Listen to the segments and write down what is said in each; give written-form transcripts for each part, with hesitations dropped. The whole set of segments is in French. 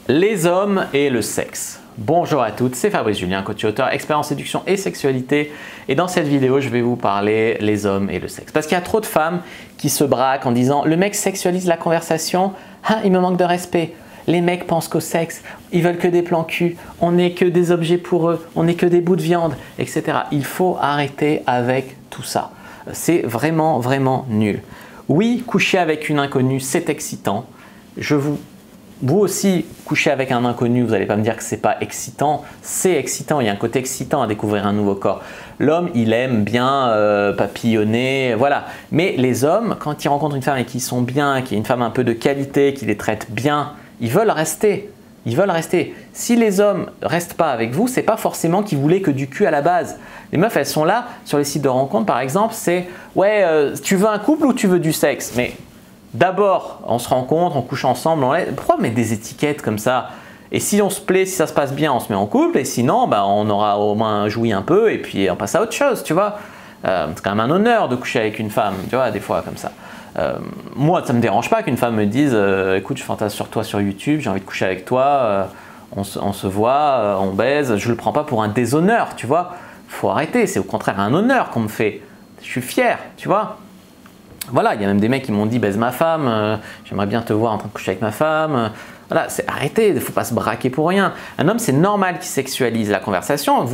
Les hommes et le sexe. Bonjour à toutes, c'est Fabrice Julien, coach et auteur, expert en séduction et sexualité. Et dans cette vidéo, je vais vous parler les hommes et le sexe. Parce qu'il y a trop de femmes qui se braquent en disant « le mec sexualise la conversation, ah, il me manque de respect ». Les mecs pensent qu'au sexe, ils veulent que des plans cul, on n'est que des objets pour eux, on n'est que des bouts de viande, etc. Il faut arrêter avec tout ça. C'est vraiment, vraiment nul. Oui, coucher avec une inconnue, c'est excitant. Vous aussi, coucher avec un inconnu, vous n'allez pas me dire que c'est pas excitant. C'est excitant, il y a un côté excitant à découvrir un nouveau corps. L'homme, il aime bien papillonner, voilà. Mais les hommes, quand ils rencontrent une femme et qu'ils sont bien, qui est une femme un peu de qualité, qui les traite bien, ils veulent rester. Ils veulent rester. Si les hommes ne restent pas avec vous, c'est pas forcément qu'ils voulaient que du cul à la base. Les meufs, elles sont là, sur les sites de rencontres par exemple, c'est « ouais, tu veux un couple ou tu veux du sexe ?» Mais d'abord, on se rencontre, on couche ensemble, pourquoi mettre des étiquettes comme ça? Et si on se plaît, si ça se passe bien, on se met en couple, et sinon, bah, on aura au moins joui un peu, et puis on passe à autre chose, tu vois. C'est quand même un honneur de coucher avec une femme, tu vois, des fois comme ça. Moi, ça ne me dérange pas qu'une femme me dise « écoute, je fantasme sur toi sur YouTube, j'ai envie de coucher avec toi, on se voit, on baise », je ne le prends pas pour un déshonneur, tu vois. Il faut arrêter, c'est au contraire un honneur qu'on me fait. Je suis fier, tu vois. Voilà, il y a même des mecs qui m'ont dit « baise ma femme, j'aimerais bien te voir en train de coucher avec ma femme ». Voilà, c'est arrêtez, il ne faut pas se braquer pour rien. Un homme, c'est normal qu'il sexualise la conversation.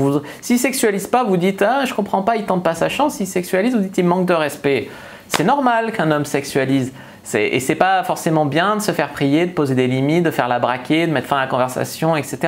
S'il ne sexualise pas, vous dites « ah, je comprends pas, il tente pas sa chance ». S'il sexualise, vous dites « il manque de respect ». C'est normal qu'un homme sexualise. Et c'est pas forcément bien de se faire prier, de poser des limites, de faire la braquer, de mettre fin à la conversation, etc.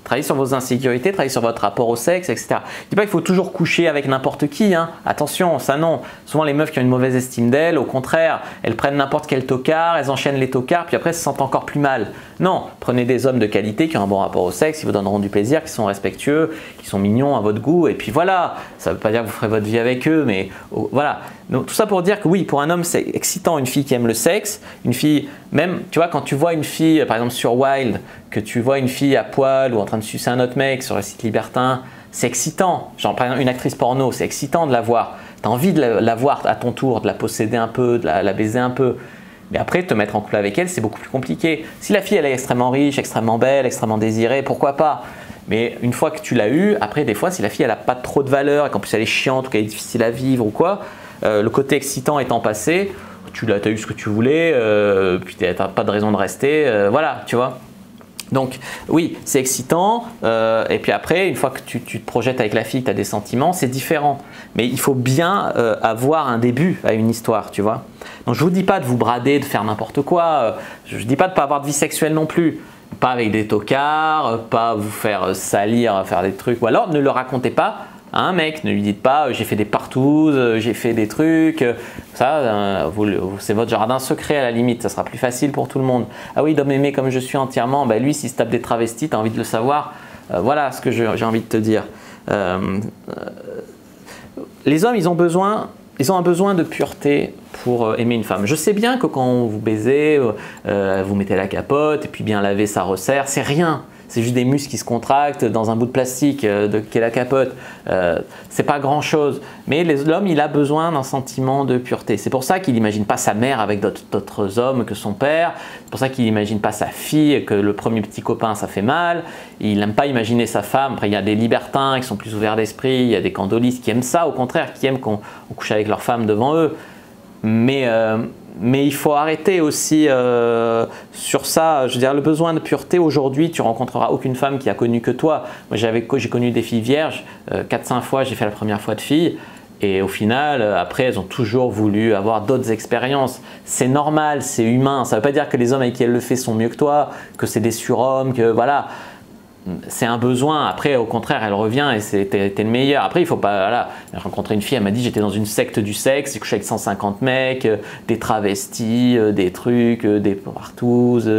Travailler sur vos insécurités, travailler sur votre rapport au sexe, etc. Je dis pas qu'il faut toujours coucher avec n'importe qui, hein. Attention, ça non. Souvent les meufs qui ont une mauvaise estime d'elles, au contraire, elles prennent n'importe quel tocard, elles enchaînent les tocards, puis après elles se sentent encore plus mal. Non, prenez des hommes de qualité qui ont un bon rapport au sexe, qui vous donneront du plaisir, qui sont respectueux, qui sont mignons à votre goût, et puis voilà. Ça ne veut pas dire que vous ferez votre vie avec eux, mais voilà. Donc, tout ça pour dire que oui, pour un homme, c'est excitant une fille qui aime le sexe, une fille, même, tu vois, quand tu vois une fille, par exemple sur Wild, que tu vois une fille à poil ou en train de sucer un autre mec sur le site libertin, c'est excitant. Genre, par exemple, une actrice porno, c'est excitant de la voir. Tu as envie de la voir à ton tour, de la posséder un peu, de la baiser un peu. Mais après, te mettre en couple avec elle, c'est beaucoup plus compliqué. Si la fille, elle est extrêmement riche, extrêmement belle, extrêmement désirée, pourquoi pas? Mais une fois que tu l'as eue, après, des fois, si la fille, elle n'a pas trop de valeur et qu'en plus, elle est chiante ou qu'elle est difficile à vivre ou quoi, le côté excitant étant passé, tu as eu ce que tu voulais, puis tu n'as pas de raison de rester, voilà, tu vois. Donc oui, c'est excitant, et puis après, une fois que tu te projettes avec la fille, tu as des sentiments, c'est différent. Mais il faut bien avoir un début à une histoire, tu vois. Donc je ne vous dis pas de vous brader, de faire n'importe quoi, je ne dis pas de ne pas avoir de vie sexuelle non plus. Pas avec des tocards, pas vous faire salir, faire des trucs, ou alors ne le racontez pas à un mec, ne lui dites pas j'ai fait des partouzes, j'ai fait des trucs, ça c'est votre jardin secret à la limite, ça sera plus facile pour tout le monde. Ah oui, il doit m'aimer comme je suis entièrement, ben lui s'il se tape des travestis, tu as envie de le savoir, voilà ce que j'ai envie de te dire. Les hommes, ils ont un besoin de pureté pour aimer une femme. Je sais bien que quand vous baisez, vous mettez la capote et puis bien laver ça resserre, c'est rien. C'est juste des muscles qui se contractent dans un bout de plastique qui est la capote. C'est pas grand chose. Mais l'homme, il a besoin d'un sentiment de pureté. C'est pour ça qu'il n'imagine pas sa mère avec d'autres hommes que son père. C'est pour ça qu'il n'imagine pas sa fille, que le premier petit copain, ça fait mal. Il n'aime pas imaginer sa femme. Après, il y a des libertins qui sont plus ouverts d'esprit. Il y a des candolistes qui aiment ça, au contraire, qui aiment qu'on couche avec leur femme devant eux. Mais il faut arrêter aussi sur ça. Je veux dire, le besoin de pureté, aujourd'hui, tu rencontreras aucune femme qui a connu que toi. Moi, j'ai connu des filles vierges, 4-5 fois, j'ai fait la première fois de fille. Et au final, après, elles ont toujours voulu avoir d'autres expériences. C'est normal, c'est humain. Ça ne veut pas dire que les hommes avec qui elles le font sont mieux que toi, que c'est des surhommes, que voilà. C'est un besoin. Après, au contraire, elle revient et t'es le meilleur. Après, il faut pas. Voilà. J'ai rencontré une fille, elle m'a dit j'étais dans une secte du sexe, j'ai couché avec 150 mecs, des travestis, des trucs, des partouzes,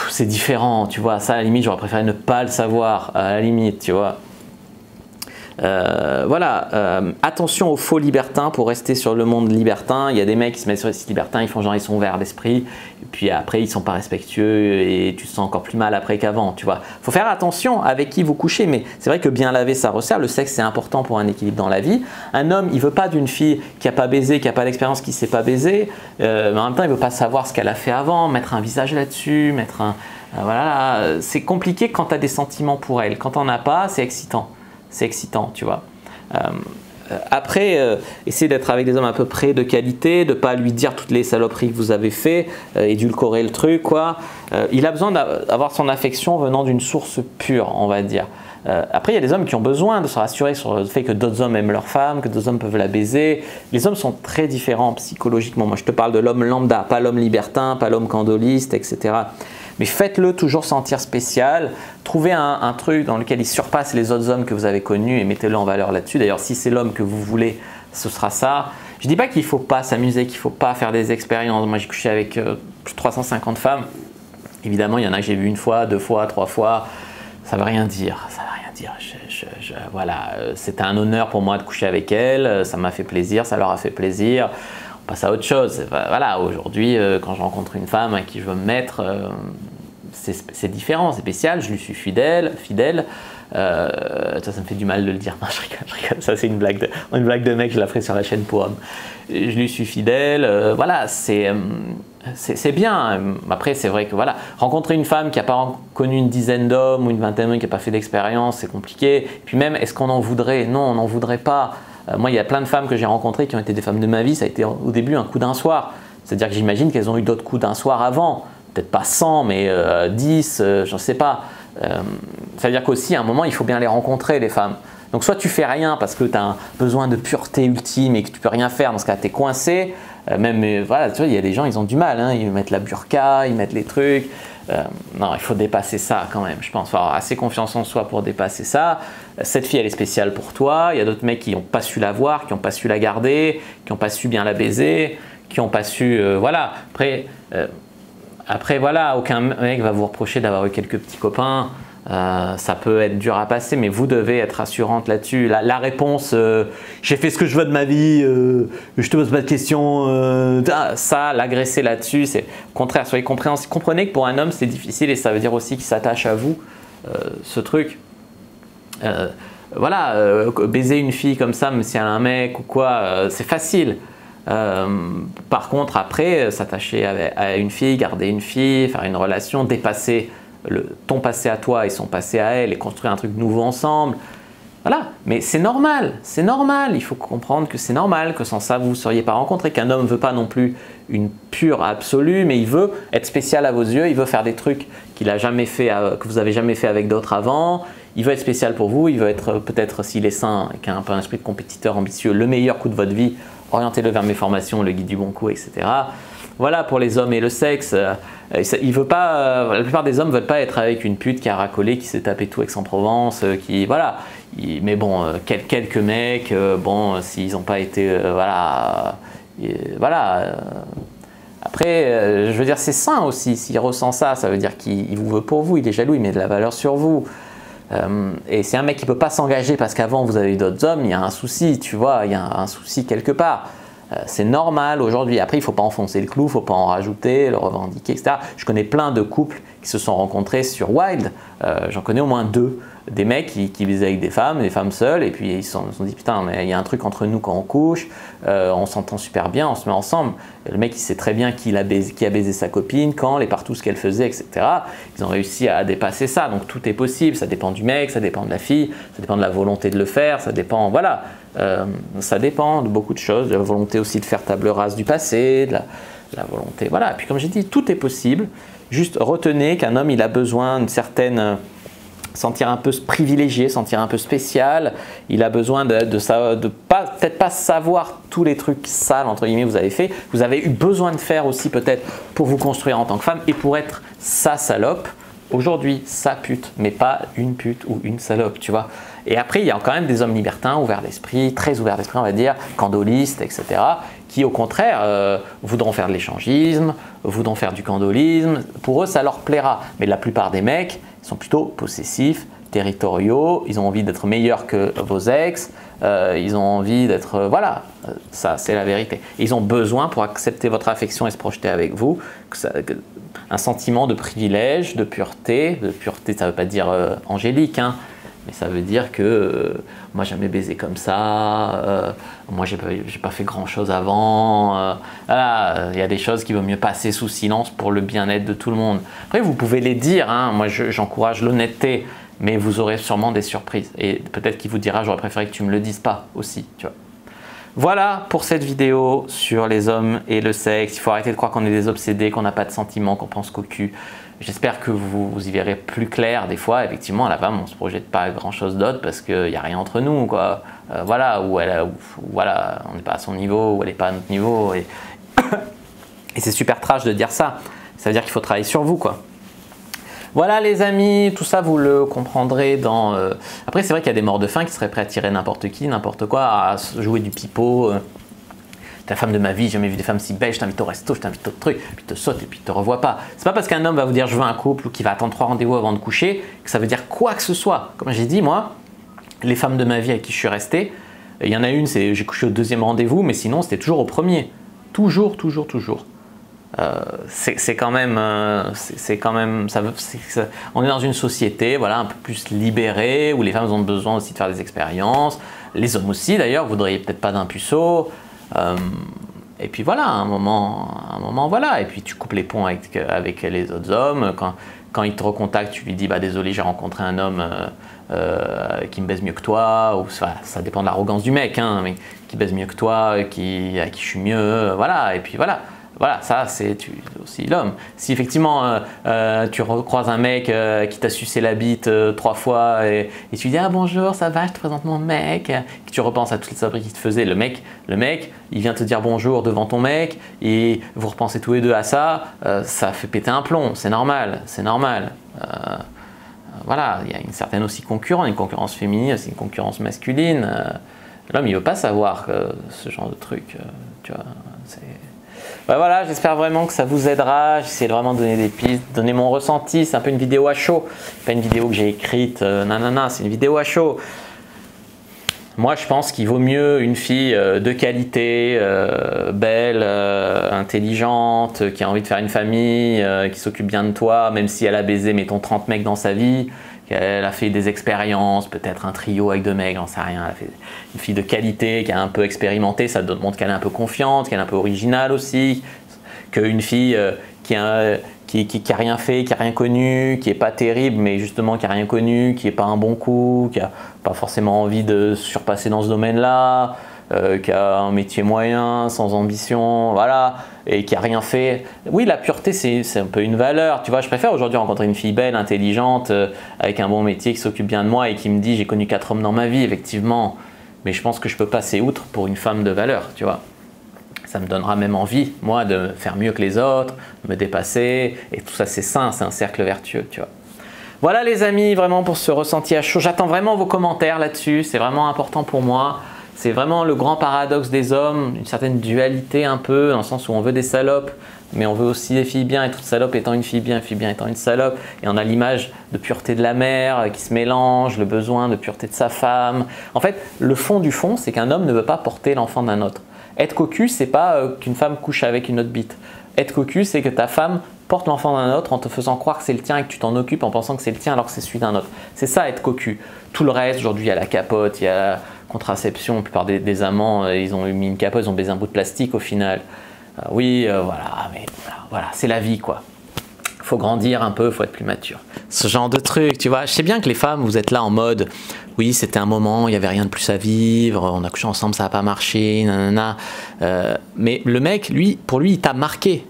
c'est différent, tu vois. Ça, à la limite, j'aurais préféré ne pas le savoir, à la limite, tu vois. Voilà, attention aux faux libertins pour rester sur le monde libertin. Il y a des mecs qui se mettent sur les sites libertins, ils font genre ils sont ouverts d'esprit, et puis après ils sont pas respectueux et tu te sens encore plus mal après qu'avant, tu vois. Faut faire attention avec qui vous couchez, mais c'est vrai que bien laver ça resserre. Le sexe c'est important pour un équilibre dans la vie. Un homme il veut pas d'une fille qui a pas baisé, qui a pas d'expérience, qui sait pas baiser, mais en même temps il veut pas savoir ce qu'elle a fait avant, mettre un visage là-dessus, mettre Voilà, c'est compliqué quand tu as des sentiments pour elle. Quand on n'en as pas, c'est excitant. C'est excitant, tu vois. Après, essayez d'être avec des hommes à peu près de qualité, de ne pas lui dire toutes les saloperies que vous avez fait, édulcorer le truc, quoi. Il a besoin d'avoir son affection venant d'une source pure, on va dire. Après, il y a des hommes qui ont besoin de se rassurer sur le fait que d'autres hommes aiment leur femme, que d'autres hommes peuvent la baiser. Les hommes sont très différents psychologiquement. Moi, je te parle de l'homme lambda, pas l'homme libertin, pas l'homme candoliste, etc. Mais faites-le toujours sentir spécial. Trouvez un truc dans lequel il surpasse les autres hommes que vous avez connus et mettez-le en valeur là-dessus. D'ailleurs, si c'est l'homme que vous voulez, ce sera ça. Je ne dis pas qu'il ne faut pas s'amuser, qu'il ne faut pas faire des expériences. Moi, j'ai couché avec plus de 350 femmes. Évidemment, il y en a que j'ai vu une fois, 2 fois, 3 fois. Ça ne veut rien dire. Ça ne veut rien dire. Voilà, c'était un honneur pour moi de coucher avec elles. Ça m'a fait plaisir, ça leur a fait plaisir. On passe à autre chose. Voilà, aujourd'hui, quand je rencontre une femme à qui je veux me mettre, c'est différent, c'est spécial. Je lui suis fidèle. Ça me fait du mal de le dire. Non, je rigole. Ça, c'est une blague de mec. Je la ferai sur la chaîne pour hommes. Je lui suis fidèle. Voilà, c'est bien. Après, c'est vrai que voilà, rencontrer une femme qui n'a pas connu une dizaine d'hommes ou une vingtaine d'hommes, qui n'a pas fait d'expérience, c'est compliqué. Et puis même, est-ce qu'on en voudrait? Non, on n'en voudrait pas. Moi, il y a plein de femmes que j'ai rencontrées qui ont été des femmes de ma vie. Ça a été au début un coup d'un soir. C'est-à-dire que j'imagine qu'elles ont eu d'autres coups d'un soir avant. Peut-être pas 100, mais 10, je ne sais pas. C'est-à-dire qu'aussi, à un moment, il faut bien les rencontrer, les femmes. Donc, soit tu fais rien parce que tu as un besoin de pureté ultime et que tu peux rien faire. Dans ce cas, tu es coincé. Voilà, tu vois, il y a des gens, ils ont du mal. Hein, ils mettent la burqa, ils mettent les trucs. Non, il faut dépasser ça quand même. Je pense qu'il faut avoir assez confiance en soi pour dépasser ça. Cette fille, elle est spéciale pour toi. Il y a d'autres mecs qui n'ont pas su la voir, qui n'ont pas su la garder, qui n'ont pas su bien la baiser, qui n'ont pas su... voilà. Après, voilà, aucun mec va vous reprocher d'avoir eu quelques petits copains. Ça peut être dur à passer, mais vous devez être rassurante là-dessus. La réponse, j'ai fait ce que je veux de ma vie, je te pose pas de questions, ça, l'agresser là-dessus, c'est au contraire, soyez compréhensifs. Comprenez que pour un homme, c'est difficile et ça veut dire aussi qu'il s'attache à vous, ce truc. Voilà, baiser une fille comme ça, même si elle a un mec ou quoi, c'est facile. Par contre, après, s'attacher à une fille, garder une fille, faire une relation, dépasser ton passé à toi et son passé à elle et construire un truc nouveau ensemble. Voilà, mais c'est normal, il faut comprendre que c'est normal, que sans ça vous ne seriez pas rencontrés, qu'un homme ne veut pas non plus une pure absolue, mais il veut être spécial à vos yeux, il veut faire des trucs qu'il a jamais fait, que vous n'avez jamais fait avec d'autres avant, il veut être spécial pour vous, il veut être peut-être, s'il est sain et qu'il a un peu un esprit de compétiteur ambitieux, le meilleur coup de votre vie, orientez-le vers mes formations, le guide du bon coup, etc. Voilà pour les hommes et le sexe. Il veut pas, la plupart des hommes ne veulent pas être avec une pute qui a racolé, qui s'est tapé tout Aix-en-Provence, qui voilà. Mais bon, quelques mecs, bon, s'ils n'ont pas été, voilà, voilà. Après, je veux dire, c'est sain aussi. S'il ressent ça, ça veut dire qu'il vous veut pour vous, il est jaloux, il met de la valeur sur vous. Et c'est un mec qui ne peut pas s'engager parce qu'avant vous avez eu d'autres hommes, il y a un souci, tu vois, il y a un souci quelque part. C'est normal aujourd'hui. Après, il ne faut pas enfoncer le clou, il ne faut pas en rajouter, le revendiquer, etc. Je connais plein de couples qui se sont rencontrés sur Wild. J'en connais au moins 2. Des mecs qui baisaient avec des femmes seules, et puis ils se sont dit putain, mais il y a un truc entre nous quand on couche, on s'entend super bien, on se met ensemble. Et le mec, il sait très bien qui a baisé sa copine, quand, les partout, ce qu'elle faisait, etc. Ils ont réussi à dépasser ça. Donc tout est possible. Ça dépend du mec, ça dépend de la fille, ça dépend de la volonté de le faire, ça dépend, voilà. Ça dépend de beaucoup de choses, de la volonté aussi de faire table rase du passé, de la volonté, voilà. Et puis comme j'ai dit, tout est possible. Juste retenez qu'un homme, il a besoin d'une certaine... sentir un peu privilégié, sentir un peu spécial. Il a besoin de peut-être pas savoir tous les trucs sales, entre guillemets, que vous avez fait. Vous avez eu besoin de faire aussi peut-être pour vous construire en tant que femme et pour être sa salope. Aujourd'hui, sa pute, mais pas une pute ou une salope, tu vois. Et après, il y a quand même des hommes libertins, ouverts d'esprit, très ouverts d'esprit, on va dire, candolistes, etc., qui au contraire voudront faire de l'échangisme, voudront faire du candolisme. Pour eux, ça leur plaira. Mais la plupart des mecs, ils sont plutôt possessifs, territoriaux, ils ont envie d'être meilleurs que vos ex, ils ont envie d'être... voilà, ça c'est la vérité. Ils ont besoin pour accepter votre affection et se projeter avec vous, un sentiment de privilège, de pureté. De pureté, ça ne veut pas dire angélique, hein, Mais ça veut dire que moi jamais baisé comme ça, moi j'ai pas fait grand chose avant, voilà, il y a des choses qu'il vaut mieux passer sous silence pour le bien-être de tout le monde. Après vous pouvez les dire, hein, moi j'encourage l'honnêteté, mais vous aurez sûrement des surprises. Et peut-être qu'il vous dira j'aurais préféré que tu me le dises pas aussi, tu vois. Voilà pour cette vidéo sur les hommes et le sexe. Il faut arrêter de croire qu'on est des obsédés, qu'on n'a pas de sentiments, qu'on pense qu'au cul. J'espère que vous y verrez plus clair. Des fois, effectivement, à la femme, on ne se projette pas grand-chose d'autre parce qu'il n'y a rien entre nous, quoi. Voilà, voilà, on n'est pas à son niveau, ou elle n'est pas à notre niveau. Et c'est super trash de dire ça. Ça veut dire qu'il faut travailler sur vous, quoi. Voilà les amis, tout ça vous le comprendrez dans... Après c'est vrai qu'il y a des morts de faim qui seraient prêts à tirer n'importe qui, n'importe quoi, à jouer du pipeau. T'es la femme de ma vie, j'ai jamais vu des femmes si belles, je t'invite au resto, je t'invite au truc, puis te saute et puis te revoit pas. C'est pas parce qu'un homme va vous dire je veux un couple ou qu'il va attendre 3 rendez-vous avant de coucher que ça veut dire quoi que ce soit. Comme j'ai dit moi, les femmes de ma vie avec qui je suis resté, il y en a une, c'est j'ai couché au 2e rendez-vous, mais sinon c'était toujours au 1er. Toujours, toujours, toujours. C'est quand même, on est dans une société voilà, un peu plus libérée où les femmes ont besoin aussi de faire des expériences, les hommes aussi d'ailleurs, vous voudriez peut-être pas d'un puceau, et puis voilà, à un moment voilà, et puis tu coupes les ponts avec les autres hommes, quand il te recontacte, tu lui dis bah désolé j'ai rencontré un homme qui me baise mieux que toi, ou ça dépend de l'arrogance du mec, hein, mais qui baise mieux que toi, à qui je suis mieux, voilà, et puis voilà. Voilà, ça c'est aussi l'homme. Si effectivement tu recroises un mec qui t'a sucé la bite 3 fois et tu lui dis ah bonjour ça va je te présente mon mec, que tu repenses à toutes les saloperies qu'il te faisait, le mec il vient te dire bonjour devant ton mec et vous repensez tous les deux à ça, ça fait péter un plomb, c'est normal, c'est normal. Voilà, il y a une certaine aussi concurrence, une concurrence féminine, c'est une concurrence masculine. L'homme il veut pas savoir ce genre de truc, tu vois, c'est... Ouais, voilà, j'espère vraiment que ça vous aidera. J'essaie de vraiment donner des pistes, donner mon ressenti. C'est un peu une vidéo à chaud, pas une vidéo que j'ai écrite, nanana, c'est une vidéo à chaud. Moi, je pense qu'il vaut mieux une fille de qualité, belle, intelligente, qui a envie de faire une famille, qui s'occupe bien de toi, même si elle a baisé, mettons, 30 mecs dans sa vie. Elle a fait des expériences, peut-être un trio avec 2 mecs, j'en sais rien. Elle a fait une fille de qualité qui a un peu expérimenté, ça montre qu'elle est un peu confiante, qu'elle est un peu originale aussi. Qu'une fille qui a rien fait, qui a rien connu, qui est pas terrible, mais justement qui a rien connu, qui est pas un bon coup, qui a pas forcément envie de surpasser dans ce domaine-là, qui a un métier moyen, sans ambition, voilà, et qui a rien fait. Oui, la pureté, c'est un peu une valeur. Tu vois, je préfère aujourd'hui rencontrer une fille belle, intelligente, avec un bon métier, qui s'occupe bien de moi et qui me dit j'ai connu 4 hommes dans ma vie, effectivement. Mais je pense que je peux passer outre pour une femme de valeur, tu vois. Ça me donnera même envie, moi, de faire mieux que les autres, de me dépasser, et tout ça, c'est sain, c'est un cercle vertueux, tu vois. Voilà les amis, vraiment pour ce ressenti à chaud. J'attends vraiment vos commentaires là-dessus, c'est vraiment important pour moi. C'est vraiment le grand paradoxe des hommes, une certaine dualité un peu, dans le sens où on veut des salopes, mais on veut aussi des filles bien, et toute salope étant une fille bien étant une salope. Et on a l'image de pureté de la mère qui se mélange, le besoin de pureté de sa femme. En fait, le fond du fond, c'est qu'un homme ne veut pas porter l'enfant d'un autre. Être cocu, c'est pas qu'une femme couche avec une autre bite. Être cocu, c'est que ta femme porte l'enfant d'un autre en te faisant croire que c'est le tien et que tu t'en occupes en pensant que c'est le tien alors que c'est celui d'un autre. C'est ça être cocu. Tout le reste, aujourd'hui, il y a la capote, il y a la contraception. La plupart des amants, ils ont mis une capote, ils ont baisé un bout de plastique au final. Oui, voilà, mais voilà, c'est la vie quoi. Faut grandir un peu, faut être plus mature. Ce genre de truc, tu vois. Je sais bien que les femmes, vous êtes là en mode, oui, c'était un moment, il n'y avait rien de plus à vivre, on a couché ensemble, ça n'a pas marché, nanana. Mais le mec, lui, pour lui, il t'a marqué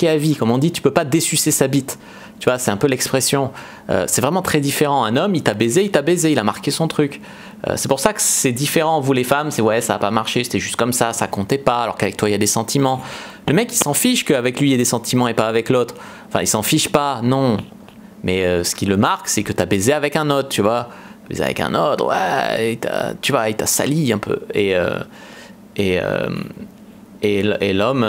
à vie. Comme on dit, tu peux pas dessucer sa bite. Tu vois, c'est un peu l'expression. C'est vraiment très différent. Un homme, il t'a baisé, il a marqué son truc. C'est pour ça que c'est différent, vous les femmes, c'est ouais, ça n'a pas marché, c'était juste comme ça comptait pas, alors qu'avec toi, il y a des sentiments. Le mec, il s'en fiche qu'avec lui, il y ait des sentiments et pas avec l'autre. Enfin, il s'en fiche pas, non. Mais ce qui le marque, c'est que tu as baisé avec un autre, tu vois. Baisé avec un autre, ouais, tu vois, il t'a sali un peu. Et l'homme,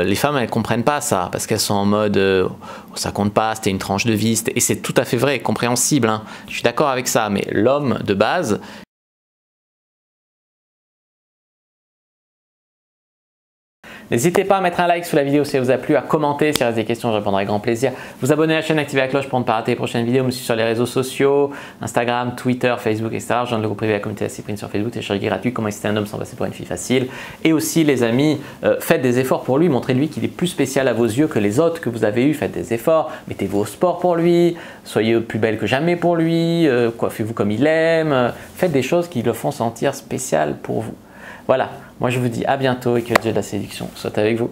les femmes, elles comprennent pas ça, parce qu'elles sont en mode, oh, ça compte pas, c'était une tranche de vie, et c'est tout à fait vrai, compréhensible, hein. Je suis d'accord avec ça, mais l'homme, de base, N'hésitez pas à mettre un like sous la vidéo si elle vous a plu, à commenter s'il reste des questions, je répondrai avec grand plaisir. Vous abonner à la chaîne, activer la cloche pour ne pas rater les prochaines vidéos. Me suivre sur les réseaux sociaux, Instagram, Twitter, Facebook, etc. Rejoindre le groupe privé de la communauté de la Cyprine sur Facebook, télécharger gratuit comment exister un homme sans passer pour une fille facile. Et aussi les amis, faites des efforts pour lui, montrez-lui qu'il est plus spécial à vos yeux que les autres que vous avez eus. Faites des efforts, mettez-vous au sport pour lui, soyez plus belle que jamais pour lui, coiffez-vous comme il aime, faites des choses qui le font sentir spécial pour vous. Voilà, moi je vous dis à bientôt et que le Dieu de la séduction soit avec vous.